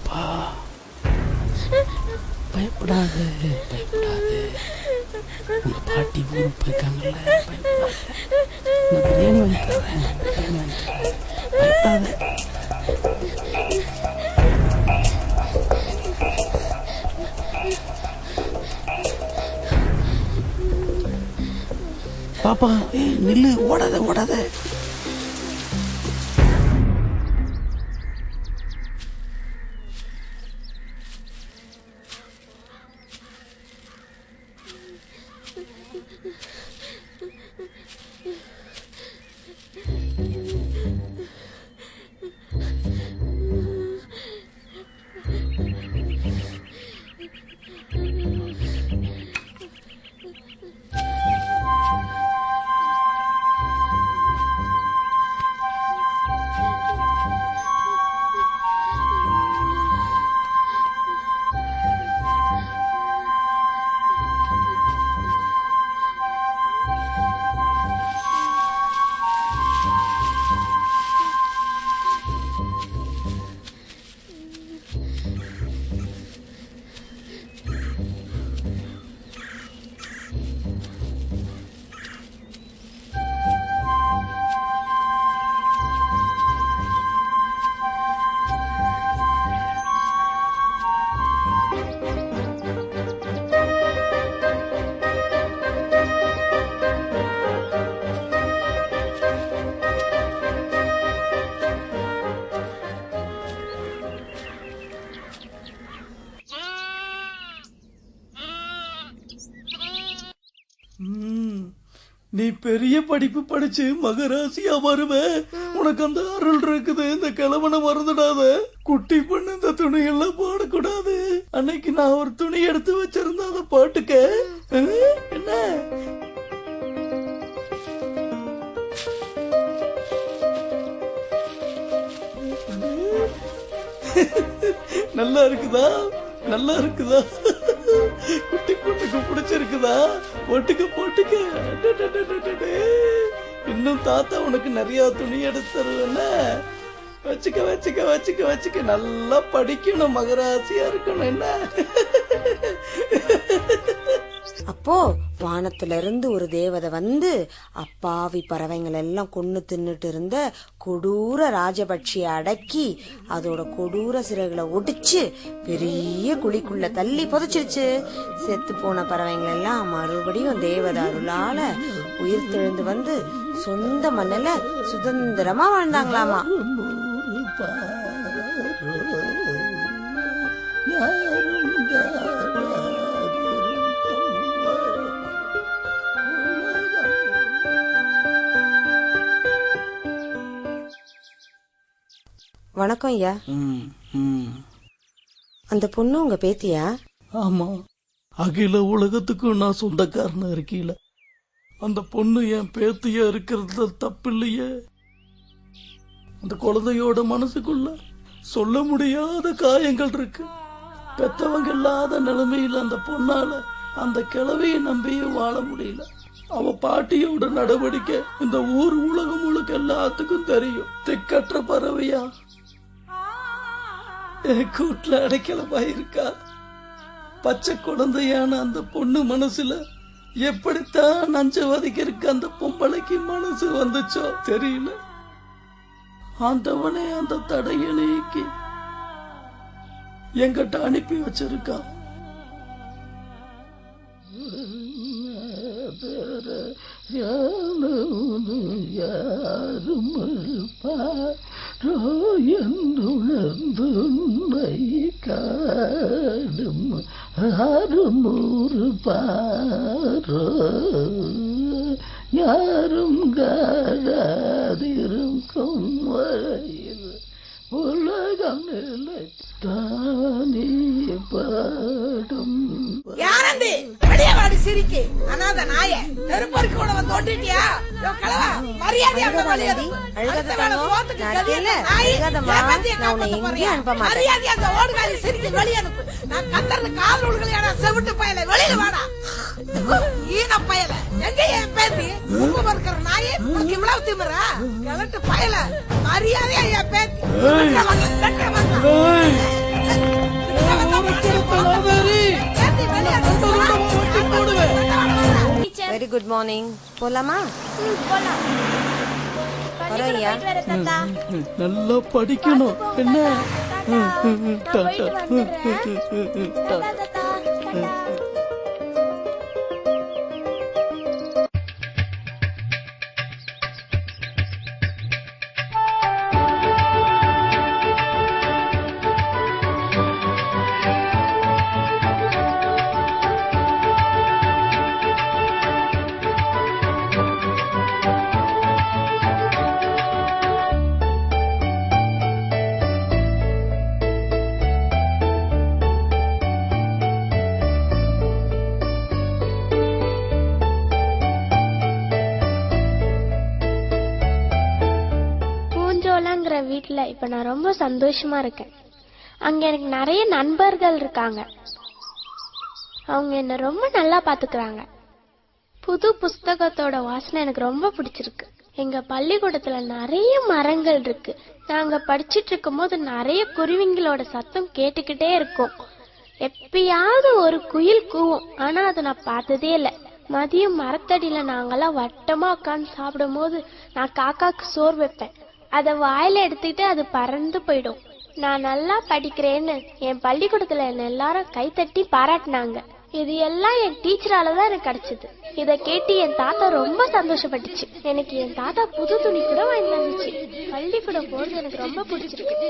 பாப்பா பயப்படாது பயப்படாது. உங்க பாட்டி ஊருக்கு போயிருக்காங்கல்ல, பயப்படாது. நான் பிரியாணி வாங்கி தரேன், பயப்படாது. பாப்பா நில்லு, ஓடாத ஓடாத. நீ பெரிய படிப்பு படிச்சு மகராசியா வருவ, உனக்கு அந்த அருள் இருக்குது. இந்த கிழவனை மறந்துடாத. குட்டி பொண்ணு இந்த துணி எல்லாம் போடக்கூடாது. அன்னைக்கு நான் ஒரு துணி எடுத்து வச்சிருந்தேன், அதை போட்டுக்க. என்ன நல்லா இருக்குதா? நல்லா இருக்குதா? குட்டி பொண்ணுக்கு பிடிச்சிருக்குதா? போட்டுக்க போட்டுக்க. இன்னும் தாத்தா உனக்கு நிறைய துணி எடுத்து தருவேன்ன. வச்சுக்க வச்சுக்க வச்சுக்க வச்சுக்க. நல்லா படிக்கணும், மகராசியா இருக்கணும். என்ன அப்போ வானத்துல இருந்து ஒரு தேவதை வந்து அப்பாவி பறவைகள் எல்லாம் கொன்னு தின்னுட்டு இருந்த கொடூர ராஜபட்சிய அடக்கி அதோட கொடூர சிறகுகளை ஒடிச்சு பெரிய குழிக்குள்ள தள்ளி புதைச்சிருச்சு. செத்து போன பறவைகள் எல்லாம் மறுபடியும் தேவதை அருளால உயிர் தெழுந்து வந்து சொந்த மண்ணில சுதந்திரமா வாழ்ந்தாங்களாமா. வணக்கம் ஐயா. அந்த பொண்ணு உங்க பேத்தியா? ஆமா, அகில உலகத்துக்கும் நான் சொந்தக்காரனா இருக்கீல. அந்த பொண்ணு என் பேத்தியா இருக்கிறது தப்பு இல்லையே. அந்த குழந்தையோட மனசுக்குள்ள சொல்ல முடியாத காயங்கள் இருக்கு. பெத்தவங்க இல்லாத நிலைமையில அந்த பொண்ணால அந்த கிழவையை நம்பியும் வாழ முடியல. அவ பாட்டியோட நடவடிக்கை இந்த ஊர் உலகம் முழுக்க எல்லாத்துக்கும் தெரியும். திக்கற்ற பறவையா கூட்டுல அடைக்கலமா இருக்கா. பச்சை குழந்தையான அந்த பொண்ணு மனசுல எப்படித்தான் நஞ்ச வதிக்கிறதுக்கு அந்த பொம்பளைக்கு மனசு வந்துச்சோ தெரியல. ஆண்டவனே அந்த தடையை நீக்கி எங்கிட்ட அனுப்பி வச்சிருக்கான். யாரும் என்றுணர்ந்துன்னை காடும் அருநூறு பாரோ யாரும் காடாதிருக்கும் வரையில் உலகம் நிலைத்தானே பாடும். யாரந்தி வெளியே வாடி சிரிக்கி அனாத நாய நெருப்பருக்கு கூட வந்து ஓட்டிட்டியா? கலவா மரியாதையா மரியாதையா அந்த ஓடுகாலி சிரிக்கி வெளியே அனுப்பு. நான் கத்தறது கால் நூல்களையான செவிட்டு பயல வெளியில வாடா. ஈன பயல எங்க என் பேத்தி உப்பு பறக்கிற நாயே உனக்கு இவ்வளவு திமிரா? கிழட்டு பயல மரியாதையா என் பேத்தி வெரி குட் மார்னிங். போலாமா? வரோம்யா. நல்லா படிக்கணும் என்ன? வீட்டுல இப்ப நான் ரொம்ப சந்தோஷமா இருக்கேன். அங்க எனக்கு நிறைய நண்பர்கள் இருக்காங்க. அவங்க என்ன ரொம்ப நல்லா பாத்துக்கிறாங்க. புது புஸ்தகத்தோட வாசனை எனக்கு ரொம்ப பிடிச்சிருக்கு. எங்க பள்ளிக்கூடத்துல நிறைய மரங்கள் இருக்கு. நாங்க படிச்சிட்டு இருக்கும் போது நிறைய குருவிங்களோட சத்தம் கேட்டுக்கிட்டே இருக்கும். எப்பயாவது ஒரு குயில் கூவும். ஆனா அதை நான் பார்த்ததே இல்லை. மதியம் மரத்தடியில நாங்கெல்லாம் வட்டமா உட்காந்து சாப்பிடும் போது நான் காக்காக்கு சோறு வைப்பேன். அத வாயில எடுத்துக்கிட்டு அது பறந்து போயிடும். நான் நல்லா படிக்கிறேன்னு என் பள்ளிக்கூடத்துல என்ன எல்லாரும் கைத்தட்டி பாராட்டினாங்க. இது எல்லாம் என் டீச்சராலதான் எனக்கு கிடைச்சது. இத கேட்டு என் தாத்தா ரொம்ப சந்தோஷப்பட்டுச்சு. எனக்கு என் தாத்தா புது துணி கூட வாங்கி தந்துச்சு. பள்ளிக்கூடம் போறது எனக்கு ரொம்ப பிடிச்சிருக்கு.